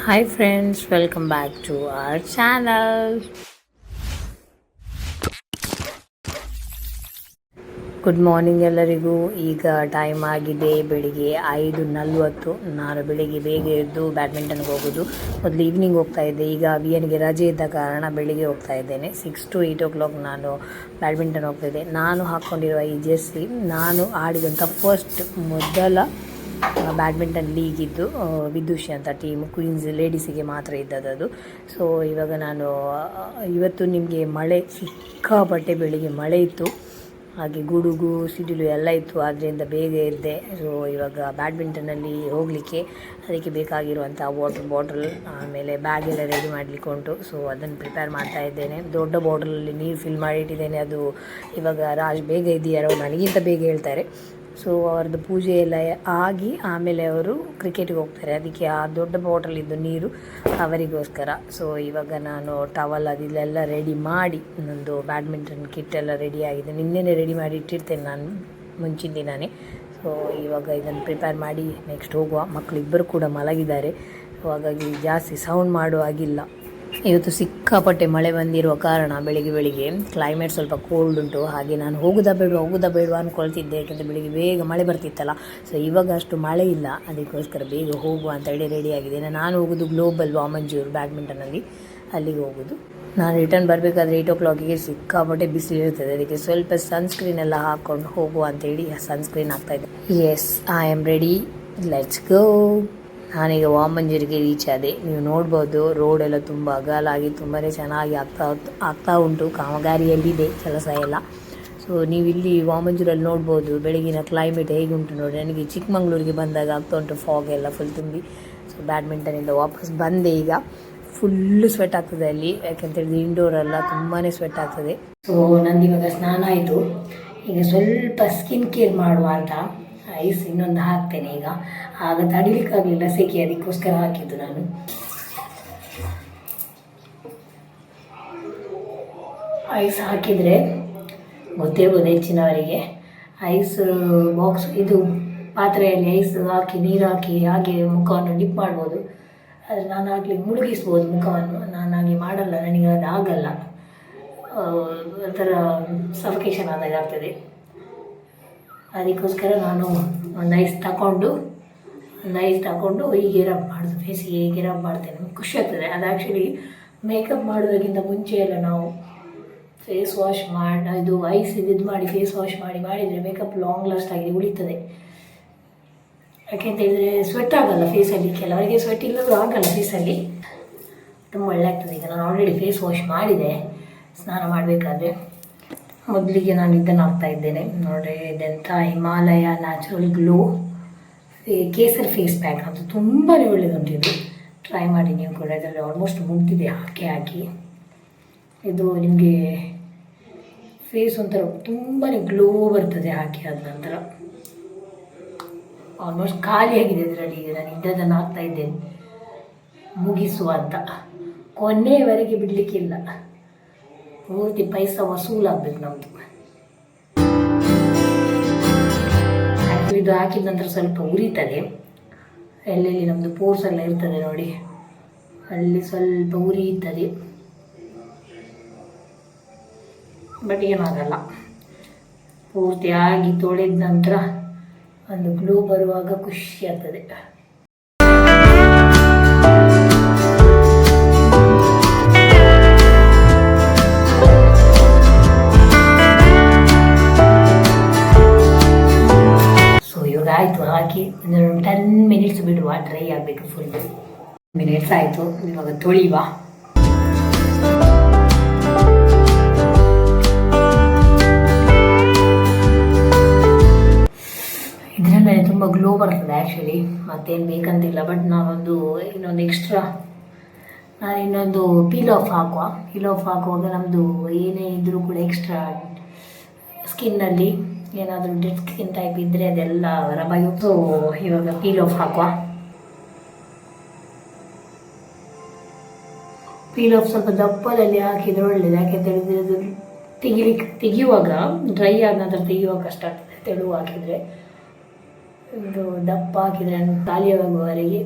Hi friends, welcome back to our channel. Good morning ಎಲ್ಲರಿಗೂ. ಈಗ time ಆಗಿದೆ ಬೆಳಿಗ್ಗೆ 5:40. ನಾನು ಬೆಳಿಗ್ಗೆ ಬೇಗ ಎದ್ದು ಬ್ಯಾಡ್ಮಿಂಟನ್ಗೆ ಹೋಗೋದು. ಮೊದಲು ಈವ್ನಿಂಗ್ ಹೋಗ್ತಾ ಇದ್ದೆ, ಈಗ ವಿಯನ್ಗೆ ರಜೆ ಇದ್ದ ಕಾರಣ ಬೆಳಿಗ್ಗೆ ಹೋಗ್ತಾ ಇದ್ದೇನೆ. 6 to 8 ನಾನು ಬ್ಯಾಡ್ಮಿಂಟನ್ ಹೋಗ್ತಾಯಿದ್ದೆ. ನಾನು ಹಾಕ್ಕೊಂಡಿರುವ ಈ ಜೆರ್ಸಿ ನಾನು ಆಡಿದಂಥ ಮೊದಲ ಬ್ಯಾಡ್ಮಿಂಟನ್ ಲೀಗ್ ಇದ್ದು ವಿದುಷಿ ಅಂತ ಟೀಮ್ ಕ್ವೀನ್ಸ್ ಲೇಡೀಸಿಗೆ ಮಾತ್ರ ಇದ್ದದ್ದು. ಸೊ ಇವಾಗ ನಾನು ಇವತ್ತು ನಿಮಗೆ ಸಿಕ್ಕಾಪಟ್ಟೆ ಬೆಳಿಗ್ಗೆ ಮಳೆ ಇತ್ತು, ಹಾಗೆ ಗುಡುಗು ಸಿಡಿಲು ಎಲ್ಲ ಇತ್ತು. ಆದ್ದರಿಂದ ಬೇಗ ಎದ್ದೆ. ಸೊ ಇವಾಗ ಬ್ಯಾಡ್ಮಿಂಟನಲ್ಲಿ ಹೋಗಲಿಕ್ಕೆ ಅದಕ್ಕೆ ಬೇಕಾಗಿರುವಂಥ ವಾಟರ್ ಬಾಟಲ್ ಆಮೇಲೆ ಬ್ಯಾಗ್ ಎಲ್ಲ ರೆಡಿ ಮಾಡಲಿಕ್ಕೆ ಉಂಟು. ಸೊ ಅದನ್ನು ಪ್ರಿಪೇರ್ ಮಾಡ್ತಾ ಇದ್ದೇನೆ. ದೊಡ್ಡ ಬಾಟಲಲ್ಲಿ ನೀರು ಫಿಲ್ ಮಾಡಿಟ್ಟಿದ್ದೇನೆ. ಅದು ಇವಾಗ ರಾಜ್ ಬೇಗ ಇದ್ದೀಯಾರೋ ನನಗಿಂತ ಬೇಗ ಹೇಳ್ತಾರೆ. ಸೊ ಅವ್ರದ್ದು ಪೂಜೆ ಎಲ್ಲ ಆಗಿ ಆಮೇಲೆ ಅವರು ಕ್ರಿಕೆಟಿಗೆ ಹೋಗ್ತಾರೆ. ಅದಕ್ಕೆ ಆ ದೊಡ್ಡ ಬಾಟಲಿದ್ದು ನೀರು ಅವರಿಗೋಸ್ಕರ. ಸೊ ಇವಾಗ ನಾನು ಟವಲ್ ಅದೆಲ್ಲ ರೆಡಿ ಮಾಡಿ, ನನ್ನದು ಬ್ಯಾಡ್ಮಿಂಟನ್ ಕಿಟ್ ಎಲ್ಲ ರೆಡಿ ಆಗಿದೆ. ನಿನ್ನೆನೇ ರೆಡಿ ಮಾಡಿ ಇಟ್ಟಿರ್ತೇನೆ ನಾನು ಮುಂಚಿನ ದಿನವೇ. ಸೊ ಇವಾಗ ಇದನ್ನು ಪ್ರಿಪೇರ್ ಮಾಡಿ ನೆಕ್ಸ್ಟ್ ಹೋಗುವ. ಮಕ್ಕಳಿಬ್ಬರು ಕೂಡ ಮಲಗಿದ್ದಾರೆ. ಸೊ ಹಾಗಾಗಿ ಜಾಸ್ತಿ ಸೌಂಡ್ ಮಾಡುವಾಗಿಲ್ಲ. ಇವತ್ತು ಸಿಕ್ಕಾಪಟ್ಟೆ ಮಳೆ ಬಂದಿರುವ ಕಾರಣ ಬೆಳಿಗ್ಗೆ ಕ್ಲೈಮೇಟ್ ಸ್ವಲ್ಪ ಕೋಲ್ಡ್ ಉಂಟು. ಹಾಗೆ ನಾನು ಹೋಗೋದಾ ಬೇಡವಾ ಅಂದ್ಕೊಳ್ತಿದ್ದೆ, ಯಾಕೆಂದರೆ ಬೆಳಿಗ್ಗೆ ಬೇಗ ಮಳೆ ಬರ್ತಿತ್ತಲ್ಲ. ಸೊ ಇವಾಗ ಅಷ್ಟು ಮಳೆ ಇಲ್ಲ, ಅದಕ್ಕೋಸ್ಕರ ಬೇಗ ಹೋಗುವ ಅಂತ ಹೇಳಿ ರೆಡಿಯಾಗಿದ್ದೇನೆ. ನಾನು ಹೋಗೋದು ಗ್ಲೋಬಲ್ ವಾಮಂಜೂರು ಬ್ಯಾಡ್ಮಿಂಟನಲ್ಲಿ, ಅಲ್ಲಿಗೆ ಹೋಗೋದು. ನಾನು ರಿಟರ್ನ್ ಬರಬೇಕಾದ್ರೆ 8 ಸಿಕ್ಕಾಪಟ್ಟೆ ಬಿಸಿಲು ಇರ್ತದೆ. ಅದಕ್ಕೆ ಸ್ವಲ್ಪ ಸನ್ಸ್ಕ್ರೀನ್ ಎಲ್ಲ ಹಾಕ್ಕೊಂಡು ಹೋಗುವ ಅಂತೇಳಿ ಸನ್ಸ್ಕ್ರೀನ್ ಹಾಕ್ತಾಯಿದ್ದೆ. Yes, I am ready, let's go. ನಾನೀಗ ವಾಮಂಜೂರಿಗೆ ರೀಚ್ ಆದೆ. ನೀವು ನೋಡ್ಬೋದು, ರೋಡೆಲ್ಲ ತುಂಬ ಅಗಲಾಗಿ ತುಂಬಾ ಚೆನ್ನಾಗಿ ಆಗ್ತಾ ಉಂಟು. ಕಾಮಗಾರಿಯಲ್ಲಿದೆ ಕೆಲಸ ಎಲ್ಲ. ಸೊ ನೀವು ಇಲ್ಲಿ ವಾಮಂಜೂರಲ್ಲಿ ನೋಡ್ಬೋದು ಬೆಳಗಿನ ಕ್ಲೈಮೇಟ್ ಹೇಗುಂಟು ನೋಡಿ. ನನಗೆ ಚಿಕ್ಕಮಂಗ್ಳೂರಿಗೆ ಬಂದಾಗ ಆಗ್ತಾ ಉಂಟು ಫಾಗ್ ಎಲ್ಲ ಫುಲ್ ತುಂಬಿ. ಸೊ ಬ್ಯಾಡ್ಮಿಂಟನಿಂದ ವಾಪಸ್ ಬಂದೆ. ಈಗ ಫುಲ್ಲು ಸ್ವೆಟ್ ಆಗ್ತದೆ ಅಲ್ಲಿ, ಯಾಕೆಂತೇಳಿದ್ರೆ ಇಂಡೋರೆಲ್ಲ ತುಂಬಾ ಸ್ವೆಟ್ ಆಗ್ತದೆ. ಸೊ ನಂದು ಇವಾಗ ಸ್ನಾನ ಆಯಿತು. ಈಗ ಸ್ವಲ್ಪ ಸ್ಕಿನ್ ಕೇರ್ ಮಾಡುವ ಅಂತ ಐಸ್ ಇನ್ನೊಂದು ಹಾಕ್ತೇನೆ. ಈಗ ಆಗ ತಡಿಲಿಕ್ಕಾಗಲಿಲ್ಲ ಸೆಕೆ, ಅದಕ್ಕೋಸ್ಕರ ಹಾಕಿದ್ದು ನಾನು. ಐಸ್ ಹಾಕಿದರೆ ಗೊತ್ತಿರ್ಬೋದು ಹೆಚ್ಚಿನವರಿಗೆ. ಐಸ್ ಬಾಕ್ಸ್ ಇದು ಪಾತ್ರೆಯಲ್ಲಿ ಐಸ್ ಹಾಕಿ ನೀರು ಹಾಕಿ ಹಾಗೆ ಮುಖವನ್ನು ಡಿಪ್ ಮಾಡ್ಬೋದು. ಆದರೆ ನಾನು ಹಾಕಲಿ ಮುಳುಗಿಸ್ಬೋದು ಮುಖವನ್ನು. ನಾನು ಹಾಗೆ ಮಾಡಲ್ಲ, ನನಗೆ ಅದು ಆಗಲ್ಲ. ಒಂಥರ ಸಫಿಕೇಷನ್ ಆದಾಗ ಆಗ್ತದೆ. ಅದಕ್ಕೋಸ್ಕರ ನಾನು ಒಂದು ಐಸ್ ತಗೊಂಡು ಹೀಗೆ ರಬ್ ಮಾಡೋದು, ಫೇಸಿಗೆ ಹೀಗೆ ರಬ್ ಮಾಡ್ತೇನೆ. ಖುಷಿ ಆಗ್ತದೆ. ಅದು ಆ್ಯಕ್ಚುಲಿ ಮೇಕಪ್ ಮಾಡೋದಕ್ಕಿಂತ ಮುಂಚೆ ಎಲ್ಲ ನಾವು ಫೇಸ್ ವಾಶ್ ಇದು ಐಸ್ ಇದು ಮಾಡಿ ಫೇಸ್ ವಾಶ್ ಮಾಡಿದರೆ ಮೇಕಪ್ ಲಾಂಗ್ ಲಾಸ್ಟ್ ಆಗಿ ಉಳಿತದೆ. ಯಾಕೆಂತೇಳಿದರೆ ಸ್ವೆಟ್ ಆಗಲ್ಲ ಫೇಸಲ್ಲಿ. ಕೆಲವರಿಗೆ ಸ್ವೆಟ್ ಇಲ್ಲರೂ ಆಗಲ್ಲ ಫೇಸಲ್ಲಿ, ತುಂಬ ಒಳ್ಳೆ ಆಗ್ತದೆ. ಈಗ ನಾನು ಆಲ್ರೆಡಿ ಫೇಸ್ ವಾಶ್ ಮಾಡಿದೆ ಸ್ನಾನ ಮಾಡಬೇಕಾದ್ರೆ. ಮೊದಲಿಗೆ ನಾನು ಇದನ್ನು ಹಾಕ್ತಾ ಇದ್ದೇನೆ ನೋಡಿ, ಇದೆಂಥ Himalaya natural glow kesar face pack ಅಂತ. ತುಂಬಾ ಒಳ್ಳೆಯದುಂಟು ಇದು, ಟ್ರೈ ಮಾಡಿ ನೀವು ಕೂಡ. ಇದರಲ್ಲಿ ಆಲ್ಮೋಸ್ಟ್ ಮುಗ್ದಿದೆ ಹಾಕಿ. ಇದು ನಿಮಗೆ ಫೇಸ್ ಒಂಥರ ತುಂಬಾ ಗ್ಲೋ ಬರ್ತದೆ ಹಾಕಿ ಆದ ನಂತರ. ಆಲ್ಮೋಸ್ಟ್ ಖಾಲಿಯಾಗಿದೆ ಇದರಲ್ಲಿ. ಈಗ ನಾನು ಇದನ್ನು ಹಾಕ್ತಾ ಇದ್ದೇನೆ ಮುಗಿಸುವ ಅಂತ. ಕೊನೆಯವರೆಗೆ ಬಿಡಲಿಕ್ಕಿಲ್ಲ, ಪೂರ್ತಿ ಪೈಸಾ ವಸೂಲಾಗಬೇಕು ನಮ್ಮದು. ಇದು ಹಾಕಿದ ನಂತರ ಸ್ವಲ್ಪ ಉರಿತದೆ. ಎಲ್ಲೆಲ್ಲಿ ನಮ್ಮದು ಪೋರ್ಸ್ ಎಲ್ಲ ಇರ್ತದೆ ನೋಡಿ, ಅಲ್ಲಿ ಸ್ವಲ್ಪ ಉರಿಯುತ್ತದೆ. ಬಟ್ ಏನಾಗಲ್ಲ, ಪೂರ್ತಿಯಾಗಿ ತೊಳೆದ ನಂತರ ಒಂದು ಗ್ಲೋ ಬರುವಾಗ ಖುಷಿ ಆಗ್ತದೆ. ಆಯಿತು ಹಾಕಿ 10 ಮಿನಿಟ್ಸ್ ಬಿಡುವ, ಡ್ರೈ ಆಗಬೇಕು. ಫುಲ್ ಮಿನಿಟ್ಸ್ ಆಯಿತು. ಇವಾಗ ತೊಳಿವ. ಇದರಲ್ಲೇ ತುಂಬ ಗ್ಲೋ ಬರ್ತದೆ ಆ್ಯಕ್ಚುಲಿ, ಮತ್ತೇನು ಬೇಕಂತಿಲ್ಲ. ಬಟ್ ಇನ್ನೊಂದು ಪೀಲ್ ಆಫ್ ಹಾಕುವಾಗ ನಮ್ಮದು ಏನೇ ಇದ್ದರೂ ಕೂಡ ಎಕ್ಸ್ಟ್ರಾ ಸ್ಕಿನ್ನಲ್ಲಿ ಏನಾದರೂ ಡೆಡ್ ಸ್ಕಿನ್ ಟೈಪ್ ಇದ್ದರೆ ಅದೆಲ್ಲ ಹೊರಬಾಗಿ. ಸೊ ಇವಾಗ ಪೀಲ್ ಆಫ್ ಹಾಕುವ. ಪೀಲ್ ಆಫ್ ಸ್ವಲ್ಪ ದಪ್ಪದಲ್ಲಿ ಹಾಕಿದರೆ ಒಳ್ಳೆಯದು. ಯಾಕೆಂತೇಳಿದರೆ ಅದು ತೆಗೆಯುವಾಗ ಡ್ರೈ ಆದ ನಂತರ ತೆಗೆಯುವಾಗ ಕಷ್ಟ ಆಗ್ತದೆ. ತೆಳು ಹಾಕಿದರೆ, ಇದು ದಪ್ಪ ಹಾಕಿದರೆ ಖಾಲಿಯಾಗುವವರೆಗೆ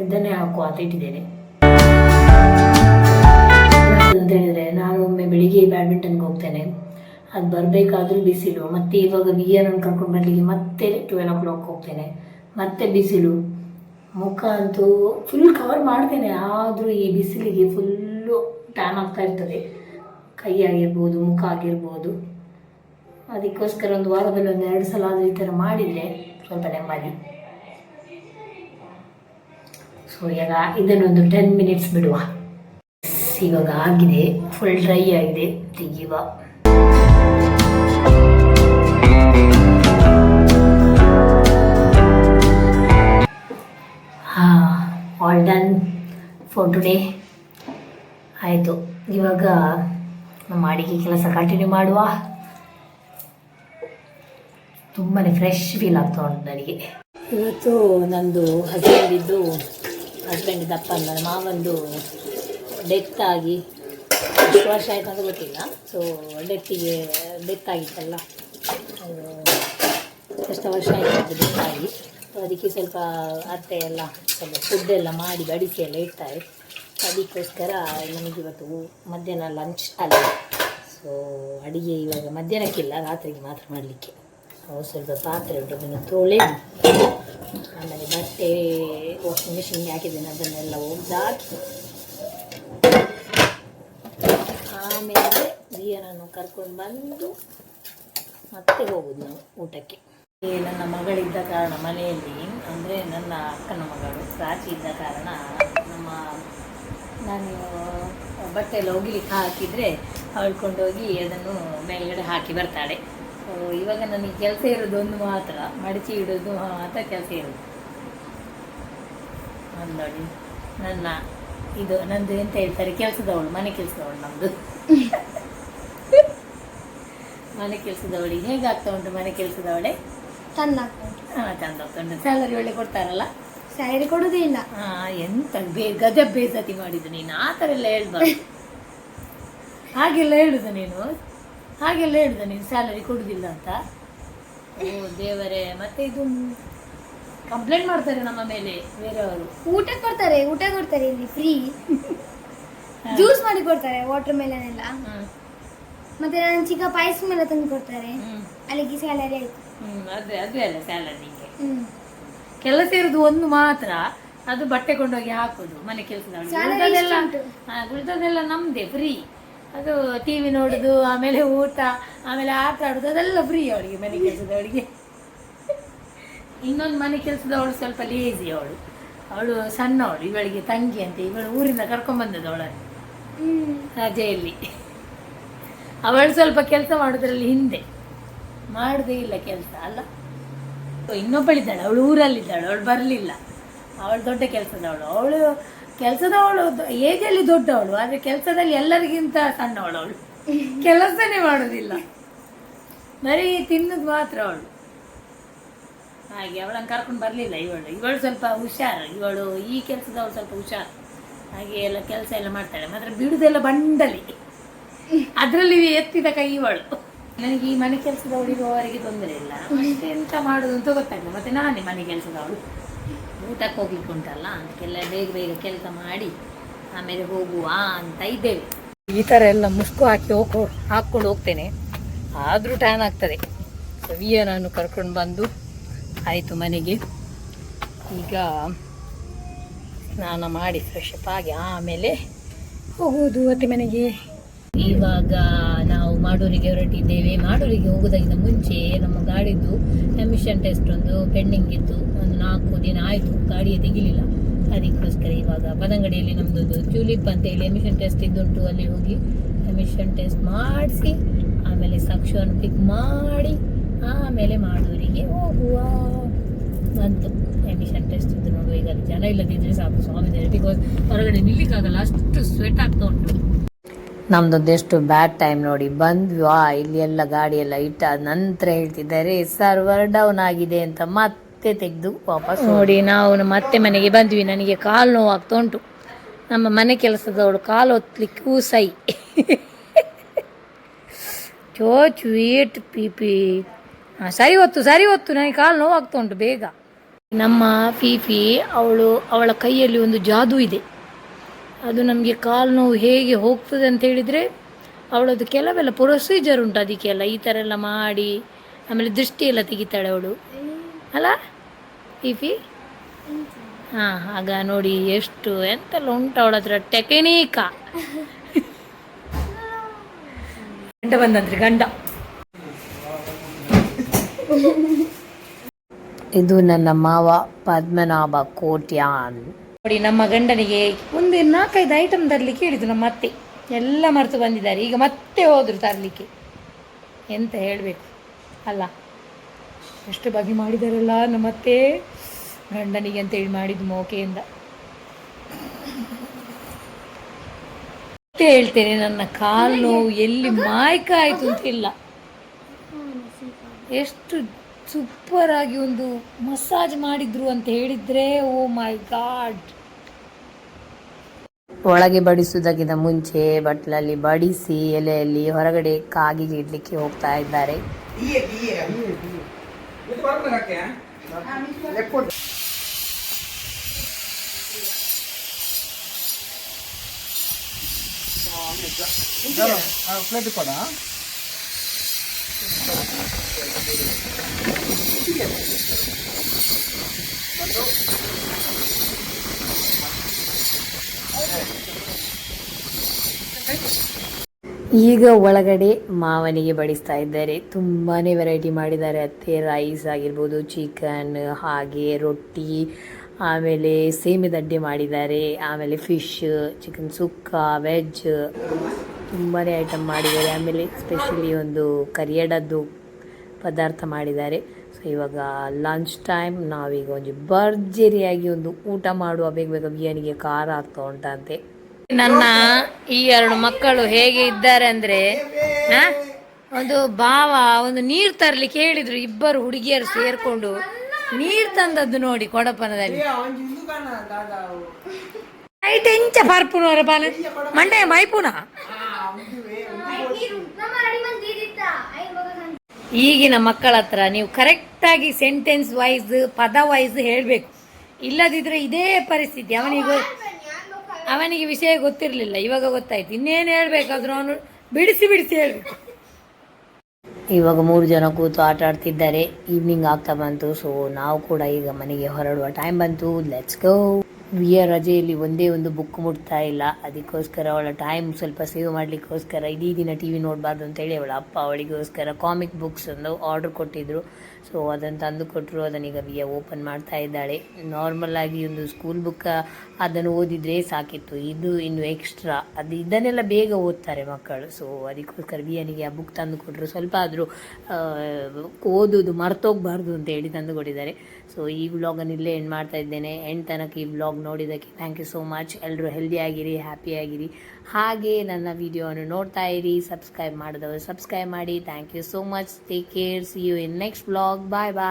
ಇದನ್ನೇ ಹಾಕುವ ಅಂತ ಇಟ್ಟಿದ್ದೇನೆ. ಅಂತ ಹೇಳಿದರೆ ನಾನು ಒಮ್ಮೆ ಬೆಳಿಗ್ಗೆ ಬ್ಯಾಡ್ಮಿಂಟನ್ಗೆ ಹೋಗ್ತೇನೆ, ಅದು ಬರಬೇಕಾದ್ರೂ ಬಿಸಿಲು, ಮತ್ತು ಇವಾಗ ವಿಯನನ್ನು ಕರ್ಕೊಂಡು ಬರಲಿಕ್ಕೆ ಮತ್ತೆ 12 o'clock ಹೋಗ್ತೇನೆ, ಮತ್ತೆ ಬಿಸಿಲು. ಮುಖ ಅಂತೂ ಫುಲ್ ಕವರ್ ಮಾಡ್ತೇನೆ, ಆದರೂ ಈ ಬಿಸಿಲಿಗೆ ಫುಲ್ಲು ಟ್ಯಾನ್ ಆಗ್ತಾ ಇರ್ತದೆ, ಕೈ ಆಗಿರ್ಬೋದು, ಮುಖ ಆಗಿರ್ಬೋದು. ಅದಕ್ಕೋಸ್ಕರ ಒಂದು ವಾರದಲ್ಲಿ 1-2 ಸಲ ಆದರೂ ಈ ಥರ ಮಾಡಿದರೆ ಸ್ವಲ್ಪ ನೆಮ್ಮದಿ. ಸೊ ಈಗ ಇದನ್ನೊಂದು 10 minutes ಬಿಡುವ. ಇವಾಗ ಆಗಿದೆ, ಫುಲ್ ಡ್ರೈ ಆಗಿದೆ, ತೆಗೆಯುವ. All done for today. ಆಯಿತು, ಇವಾಗ ನಮ್ಮ ಅಡಿಗೆ ಕೆಲಸ ಕಂಟಿನ್ಯೂ ಮಾಡುವ. ತುಂಬಾ ಫ್ರೆಶ್ ಫೀಲ್ ಆಗ್ತಾ ಉಂಟು ನನಗೆ. ಇವತ್ತು ನಂದು ಹಸ್ಬೆಂಡ್ ದಪ್ಪ ನನ್ನ ಮಾವಂದು ಡೆತ್ ಆಗಿ ಎಷ್ಟು ವರ್ಷ ಆಯಿತು ಅಂತ ಗೊತ್ತಿಲ್ಲ. ಸೊ ಡೆತ್ ಆಗಿತ್ತಲ್ಲ, ಎಷ್ಟು ವರ್ಷ ಆಯಿತು ಡೆತ್ ಆಗಿ. ಸೊ ಅದಕ್ಕೆ ಸ್ವಲ್ಪ ಅತ್ತೆ ಎಲ್ಲ ಸ್ವಲ್ಪ ಫುಡ್ಡೆಲ್ಲ ಮಾಡಿ ಬಡಿಸಿ ಎಲ್ಲ ಇಡ್ತಾರೆ. ಅದಕ್ಕೋಸ್ಕರ ನಮಗಿವತ್ತು ಮಧ್ಯಾಹ್ನ ಲಂಚ್ ಅಲ್ಲ. ಸೊ ಅಡುಗೆ ಇವಾಗ ಮಧ್ಯಾಹ್ನಕ್ಕಿಲ್ಲ, ರಾತ್ರಿಗೆ ಮಾತ್ರ ಮಾಡಲಿಕ್ಕೆ. ಸ್ವಲ್ಪ ಪಾತ್ರೆ ಉಂಟು, ಅದನ್ನು ತೊಳೆದು ಆಮೇಲೆ ಬಟ್ಟೆ ವಾಷಿಂಗ್ ಮಿಷಿನ್ಗೆ ಹಾಕಿದ್ದೇನೆ, ಅದನ್ನೆಲ್ಲ ಒಗ್ದಾಕಿ ಆಮೇಲೆ ಬಿಯನನ್ನು ಕರ್ಕೊಂಡು ಬಂದು ಮತ್ತೆ ಹೋಗೋದು ನಾವು ಊಟಕ್ಕೆ. ನನ್ನ ಮಗಳಿದ್ದ ಕಾರಣ ಮನೆಯಲ್ಲಿ, ಅಂದರೆ ನನ್ನ ಅಕ್ಕನ ಮಗಳು ಪ್ರಾಚಿ ಇದ್ದ ಕಾರಣ ನಾನು ಬಟ್ಟೆ ಎಲ್ಲ ಒಗಿಲಿಕ್ಕೆ ಹಾಕಿದರೆ ಅವಳು ಕೊಂಡೋಗಿ ಅದನ್ನು ಮೇಲ್ಗಡೆ ಹಾಕಿ ಬರ್ತಾಳೆ. ಇವಾಗ ನನಗೆ ಕೆಲಸ ಇರೋದು ಒಂದು ಮಾತ್ರ, ಮಡಚಿ ಇಡೋದು ಮಾತ್ರ ಕೆಲಸ ಇರೋದು. ನೋಡಿ ನಂದು ಎಂತ ಹೇಳ್ತಾರೆ, ಕೆಲಸದವಳು, ಮನೆ ಕೆಲಸದವಳು ನಮ್ಮದು. ಮನೆ ಕೆಲಸದವಳಿಗೆ ಹೇಗಾಗ್ತಾ ಉಂಟು ಮನೆ ಕೆಲಸದವಳೆ? ಚಂದ ಆಗ್ತಾ ಉಂಟು. ಸ್ಯಾಲರಿ ಒಳ್ಳೆ ಕೊಡ್ತಾರಲ್ಲ? ಸ್ಯಾಲರಿ ಕೊಡೋದೇ ಇಲ್ಲ. ಎಂತ ಗಜ ಬೇಸತಿ ಮಾಡಿದ್ದು ನೀನು, ಆ ಥರ ಎಲ್ಲ ಹೇಳ್ಬಾರ್ದು. ಹಾಗೆಲ್ಲ ಹೇಳುದು ನೀನು ಸ್ಯಾಲರಿ ಕೊಡುದಿಲ್ಲ ಅಂತ. ಓ ದೇವರೇ, ಮತ್ತೆ ಇದು ಕಂಪ್ಲೇಂಟ್ ಮಾಡ್ತಾರೆ ನಮ್ಮ ಮೇಲೆ ಬೇರೆಯವರು. ಊಟ ಕೊಡ್ತಾರೆ ಇಲ್ಲಿ ಫ್ರೀ. ಜ್ಯೂಸ್ ಮಾಡಿ ಕೊಡ್ತಾರೆ, ವಾಟರ್ ಮೆಲನ್ ಎಲ್ಲ. ಮತ್ತೆ ನನ್ನ ಚಿಕ್ಕ ಪಾಯಸ ಮೇಲೆ ತಂದು ಕೊಡ್ತಾರೆ, ಅಲ್ಲಿಗೆ ಸ್ಯಾಲರಿ ಆಯ್ತು. ಅದೇ ಅಲ್ಲ ಸ್ಯಾಲರಿ. ಕೆಲಸ ಇರೋದು ಒಂದು ಮಾತ್ರ, ಅದು ಬಟ್ಟೆ ಕೊಂಡೋಗಿ ಹಾಕೋದು ಮನೆ ಕೆಲಸದವಳು. ಉಳಿದದೆಲ್ಲ ನಮ್ದೇ ಫ್ರೀ. ಅದು TV ನೋಡೋದು, ಆಮೇಲೆ ಊಟ, ಆಮೇಲೆ ಆಟ ಆಡೋದು, ಅದೆಲ್ಲ ಫ್ರೀ ಅವಳಿಗೆ, ಮನೆ ಕೆಲಸದವಳಿಗೆ. ಇನ್ನೊಂದು ಮನೆ ಕೆಲಸದವಳು ಸ್ವಲ್ಪ ಲೇಜಿ, ಅವಳು ಸಣ್ಣವಳು, ಇವಳಿಗೆ ತಂಗಿ ಅಂತ. ಇವಳು ಊರಿಂದ ಕರ್ಕೊಂಡ್ಬಂದದವಳನ್ನು ರಜೆಯಲ್ಲಿ. ಅವಳು ಸ್ವಲ್ಪ ಕೆಲಸ ಮಾಡೋದ್ರಲ್ಲಿ ಹಿಂದೆ, ಮಾಡೋದೇ ಇಲ್ಲ ಕೆಲಸ ಅಲ್ಲ. ಇನ್ನೊಬ್ಬಳಿದ್ದಾಳೆ, ಅವಳು ಊರಲ್ಲಿದ್ದಾಳೆ, ಅವಳು ಬರಲಿಲ್ಲ. ಅವಳು ದೊಡ್ಡ ಕೆಲಸದವಳು, ಕೆಲಸದವಳು ಏಜಲ್ಲಿ ದೊಡ್ಡವಳು, ಆದರೆ ಕೆಲಸದಲ್ಲಿ ಎಲ್ಲರಿಗಿಂತ ಸಣ್ಣವಳು. ಅವಳು ಕೆಲಸನೇ ಮಾಡೋದಿಲ್ಲ, ಬರೀ ತಿನ್ನೋದು ಮಾತ್ರ ಅವಳು. ಹಾಗೆ ಅವಳನ್ನು ಕರ್ಕೊಂಡು ಬರಲಿಲ್ಲ ಇವಳು ಸ್ವಲ್ಪ ಹುಷಾರು. ಈ ಕೆಲಸದವಳು ಸ್ವಲ್ಪ ಹುಷಾರು, ಹಾಗೆ ಎಲ್ಲ ಕೆಲಸ ಎಲ್ಲ ಮಾಡ್ತಾಳೆ. ಮಾತ್ರ ಬಿಡುದೆಲ್ಲ ಬಂಡಲಿ, ಅದರಲ್ಲಿ ಎತ್ತಿದ ಕೈ ಇವಳು. ನನಗೆ ಈ ಮನೆ ಕೆಲಸದವಳು ಇರುವವರೆಗೆ ತೊಂದರೆ ಇಲ್ಲ, ಮತ್ತೆ ಎಂತ ಮಾಡೋದು ಅಂತ ಗೊತ್ತಾಗಲ್ಲ. ಮತ್ತೆ ನಾನೇ ಮನೆ ಕೆಲಸದವಳು. ಊಟಕ್ಕೆ ಹೋಗ್ಲಿಕ್ಕೆ ಉಂಟಲ್ಲ, ಅದಕ್ಕೆಲ್ಲ ಬೇಗ ಕೆಲಸ ಮಾಡಿ ಆಮೇಲೆ ಹೋಗುವ ಅಂತ ಇದ್ದೇವೆ. ಈ ಥರ ಎಲ್ಲ ಮುಸ್ಕು ಹಾಕ್ಕೊಂಡು ಹೋಗ್ತೇನೆ, ಆದರೂ ಟ್ಯಾನ್ ಆಗ್ತದೆ. ನಾನು ಕರ್ಕೊಂಡು ಬಂದು ಆಯಿತು ಮನೆಗೆ. ಈಗ ಸ್ನಾನ ಮಾಡಿ ಫ್ರೆಶ್ ಅಪ್ ಆಗಿ ಆಮೇಲೆ ಹೋಗುವುದು ಅತ್ತೆ ಮನೆಗೆ. ಇವಾಗ ನಾವು ಮಾಡೂರಿಗೆ ಹೊರಟಿದ್ದೇವೆ. ಮಾಡೂರಿಗೆ ಹೋಗೋದಕ್ಕಿಂತ ಮುಂಚೆ ನಮ್ಮ ಗಾಡಿದು ಎಮಿಷನ್ ಟೆಸ್ಟ್ ಒಂದು ಪೆಂಡಿಂಗ್ ಇತ್ತು. ಒಂದು 4 ದಿನ ಆಯಿತು, ಗಾಡಿಯೇ ತೆಗಿಲಿಲ್ಲ. ಅದಕ್ಕೋಸ್ಕರ ಇವಾಗ ಬದಂಗಡಿಯಲ್ಲಿ ನಮ್ಮದೊಂದು ಟ್ಯೂಲಿಪ್ ಅಂತೇಳಿ ಎಮಿಷನ್ ಟೆಸ್ಟ್ ಇದ್ದುಂಟು, ಅಲ್ಲಿ ಹೋಗಿ ಎಮಿಷನ್ ಟೆಸ್ಟ್ ಮಾಡಿಸಿ ಆಮೇಲೆ ಸಾಕ್ಷಿಯನ್ನು ಪಿಕ್ ಮಾಡಿ ಆಮೇಲೆ ಮಾಡೂರಿಗೆ ಹೋಗುವ ಬಂತು. ಎಮಿಷನ್ ಟೆಸ್ಟ್ ಇದ್ದು ನೋಡುವ. ಈಗ ಜನ ಇಲ್ಲದಿದ್ದರೆ ಸಾಕು ಸ್ವಾಮಿ, ಬಿಕಾಸ್ ಹೊರಗಡೆ ನಿಲ್ಲಿಕ್ಕಾಗಲ್ಲ, ಅಷ್ಟು ಸ್ವೆಟ್ ಆಗ್ತಾ ಉಂಟು. ನಮ್ದೊಂದೆಷ್ಟು ಬ್ಯಾಡ್ ಟೈಮ್ ನೋಡಿ ಬಂದ್ವಾ. ಇಲ್ಲಿ ಎಲ್ಲ ಗಾಡಿ ಎಲ್ಲ ಇಟ್ಟಾದ ನಂತರ ಹೇಳ್ತಿದ್ದಾರೆ ಸರ್ವರ್ ಡೌನ್ ಆಗಿದೆ ಅಂತ. ಮತ್ತೆ ತೆಗೆದು ವಾಪಸ್ ನೋಡಿ ನಾವು ಮತ್ತೆ ಮನೆಗೆ ಬಂದ್ವಿ. ನನಗೆ ಕಾಲು ನೋವು ಆಗ್ತಾ ಉಂಟು. ನಮ್ಮ ಮನೆ ಕೆಲಸದವಳು ಕಾಲು ಒತ್ತಲಿಕ್ಕೂ ಸೈ ಚೋಚ್ ವೇಟ್ ಪಿ ಸರಿ ಹೊತ್ತು ನನಗೆ ಕಾಲು ನೋವು ಆಗ್ತಾ ಉಂಟು ಬೇಗ. ನಮ್ಮ ಫೀಫಿ ಅವಳ ಕೈಯಲ್ಲಿ ಒಂದು ಜಾದೂ ಇದೆ. ಅದು ನಮಗೆ ಕಾಲು ನೋವು ಹೇಗೆ ಹೋಗ್ತದೆ ಅಂತ ಹೇಳಿದರೆ ಅವಳದು ಕೆಲವೆಲ್ಲ ಪ್ರೊಸೀಜರ್ ಉಂಟು ಅದಕ್ಕೆಲ್ಲ, ಈ ಥರ ಎಲ್ಲ ಮಾಡಿ ಆಮೇಲೆ ದೃಷ್ಟಿ ಎಲ್ಲ ತೆಗಿತಾಳೆ ಅವಳು ಅಲ್ಲ ಫೀಫಿ. ಹಾಂ, ಆಗ ನೋಡಿ ಎಷ್ಟು ಎಂತೆಲ್ಲ ಉಂಟು ಅವಳ ಹತ್ರ ಟೆಕ್ನಿಕಾ. ಗಂಡ ಬಂದಂತ್ರಿ ಗಂಡ. ಇದು ನನ್ನ ಮಾವ ಪದ್ಮನಾಭ ಕೋಟ್ಯಾನ್. ನೋಡಿ ನಮ್ಮ ಗಂಡನಿಗೆ ಒಂದು 4-5 ಐಟಮ್ ತರಲಿಕ್ಕೆ ಹೇಳಿದ್ದು ನಮ್ಮ ಅತ್ತೆ, ಎಲ್ಲ ಮರೆತು ಬಂದಿದ್ದಾರೆ. ಈಗ ಮತ್ತೆ ಹೋದರು ತರಲಿಕ್ಕೆ. ಎಂತ ಹೇಳಬೇಕು ಅಲ್ಲ, ಎಷ್ಟು ಬಗೆ ಮಾಡಿದಾರಲ್ಲ ನಮ್ಮತ್ತೆ ಗಂಡನಿಗೆ ಅಂತೇಳಿ ಮಾಡಿದ್ದು ಮೋಕೆಯಿಂದ. ಮತ್ತೆ ಹೇಳ್ತೇನೆ, ನನ್ನ ಕಾಲು ನೋವು ಎಲ್ಲಿ ಮಾಯ್ಕ ಆಯಿತು ಅಂತಿಲ್ಲ. ಎಷ್ಟು ಸೂಪರ್ ಆಗಿ ಒಂದು ಮಸಾಜ್ ಮಾಡಿದ್ರು ಅಂತ ಹೇಳಿದ್ರೆ, ಓ ಮೈ ಗಾಡ್. ಒಳಗೆ ಬಡಿಸುವುದಕ್ಕಿಂತ ಮುಂಚೆ ಬಟ್ಲಲ್ಲಿ ಬಡಿಸಿ ಎಲೆಯಲ್ಲಿ ಹೊರಗಡೆ ಕಾಗಿಗೆ ಇಡ್ಲಿಕ್ಕೆ ಹೋಗ್ತಾ ಇದ್ದಾರೆ. ಈಗ ಒಳಗಡೆ ಮಾವನಿಗೆ ಬಡಿಸ್ತಾ ಇದ್ದಾರೆ. ತುಂಬಾ ವೆರೈಟಿ ಮಾಡಿದ್ದಾರೆ ಅತ್ತೆ. ರೈಸ್ ಆಗಿರ್ಬೋದು, ಚಿಕನ್, ಹಾಗೆ ರೊಟ್ಟಿ, ಆಮೇಲೆ ಸೇಮಿದಡ್ಡೆ ಮಾಡಿದ್ದಾರೆ, ಆಮೇಲೆ ಫಿಶ್, ಚಿಕನ್ ಸುಕ್ಕ, ವೆಜ್, ತುಂಬಾ ಐಟಮ್ ಮಾಡಿದ್ದಾರೆ. ಆಮೇಲೆ ಸ್ಪೆಷಲಿ ಒಂದು ಕರಿಯಡದ್ದು ಪದಾರ್ಥ ಮಾಡಿದ್ದಾರೆ. ಸೊ ಇವಾಗ ಲಂಚ್ ಟೈಮ್, ನಾವೀಗ ಒಂದು ಭರ್ಜರಿಯಾಗಿ ಒಂದು ಊಟ ಮಾಡುವ. ಬೇಗ ಬಿರಿಯಾನಿಗೆ ಖಾರ ಆಗ್ತಾ ಉಂಟಂತೆ. ನನ್ನ ಈ 2 ಮಕ್ಕಳು ಹೇಗೆ ಇದ್ದಾರೆ ಅಂದರೆ, ಒಂದು ಭಾವ ಒಂದು ನೀರು ತರಲಿಕ್ಕೆ ಹೇಳಿದ್ರು, ಇಬ್ಬರು ಹುಡುಗಿಯರು ಸೇರ್ಕೊಂಡು ನೀರು ತಂದದ್ದು ನೋಡಿ ಕೊಡಪನದಲ್ಲಿ. ಐಟೆಂಚ ಪರ್ಪುನವರ ಪಾನ ಮಂಡೆ ಮೈಪುನ. ಈಗಿನ ಮಕ್ಕಳ ಹತ್ರ ನೀವು ಕರೆಕ್ಟಾಗಿ ಸೆಂಟೆನ್ಸ್ ವೈಸ್, ಪದ ವೈಸ್ ಹೇಳಬೇಕು, ಇಲ್ಲದಿದ್ರೆ ಇದೇ ಪರಿಸ್ಥಿತಿ. ಅವನಿಗೆ ವಿಷಯ ಗೊತ್ತಿರಲಿಲ್ಲ, ಇವಾಗ ಗೊತ್ತಾಯ್ತು. ಇನ್ನೇನು ಹೇಳಬೇಕಾದ್ರೂ ಅವನು ಬಿಡಿಸಿ ಹೇಳಬೇಕು. ಇವಾಗ 3 ಜನ ಕೂತು ಆಟ ಆಡ್ತಿದ್ದಾರೆ. ಈವ್ನಿಂಗ್ ಆಗ್ತಾ ಬಂತು. ಸೊ ನಾವು ಕೂಡ ಈಗ ಮನೆಗೆ ಹೊರಡುವ ಟೈಮ್ ಬಂತು. Let's go. ವಿಯ ರಜೆಯಲ್ಲಿ ಒಂದೇ ಒಂದು ಬುಕ್ ಮುಟ್ತಾ ಇಲ್ಲ. ಅದಕ್ಕೋಸ್ಕರ ಅವಳ ಟೈಮ್ ಸ್ವಲ್ಪ ಸೇವ್ ಮಾಡಲಿಕ್ಕೋಸ್ಕರ ಇಡೀ ದಿನ ಟಿ ವಿ ನೋಡಬಾರ್ದು ಅಂತೇಳಿ ಅವಳ ಅಪ್ಪ ಅವಳಿಗೋಸ್ಕರ ಕಾಮಿಕ್ ಬುಕ್ಸ್ ಒಂದು ಆರ್ಡರ್ ಕೊಟ್ಟಿದ್ರು. ಸೊ ಅದನ್ನು ತಂದು ಕೊಟ್ಟರು. ಅದನ್ನೀಗ ವಿಯ ಓಪನ್ ಮಾಡ್ತಾ ಇದ್ದಾಳೆ. ನಾರ್ಮಲ್ ಆಗಿ ಒಂದು ಸ್ಕೂಲ್ ಬುಕ್ ಅದನ್ನು ಓದಿದರೆ ಸಾಕಿತ್ತು, ಇದು ಇನ್ನು ಎಕ್ಸ್ಟ್ರಾ ಇದನ್ನೆಲ್ಲ ಬೇಗ ಓದ್ತಾರೆ ಮಕ್ಕಳು. ಸೊ ಅದಕ್ಕೋಸ್ಕರ ವಿಯನಿಗೆ ಆ ಬುಕ್ ತಂದು ಕೊಟ್ಟರು. ಸ್ವಲ್ಪ ಆದರೂ ಓದೋದು ಮರ್ತೋಗಬಾರ್ದು ಅಂತ ಹೇಳಿ ತಂದು ಕೊಟ್ಟಿದ್ದಾರೆ. ಸೊ ಈ ವ್ಲಾಗನ್ನು ಇಲ್ಲೇ ಎಂಡ್ ಮಾಡ್ತಾ ಇದ್ದೇನೆ. ಎಂಡ್ ತನಕ ಈ ವ್ಲಾಗ್ ನೋಡಿದ್ದಕ್ಕೆ ಥ್ಯಾಂಕ್ ಯು ಸೋ ಮಚ್. ಎಲ್ಲರೂ ಹೆಲ್ದಿ ಆಗಿರಿ, ಹ್ಯಾಪಿ ಆಗಿರಿ. ಹಾಗೆ ನನ್ನ ವಿಡಿಯೋವನ್ನು ನೋಡ್ತಾ ಇರಿ. ಸಬ್ಸ್ಕ್ರೈಬ್ ಮಾಡಿದವರು ಸಬ್ಸ್ಕ್ರೈಬ್ ಮಾಡಿ. Thank you so much. Take care. See you in next vlog. Bye bye.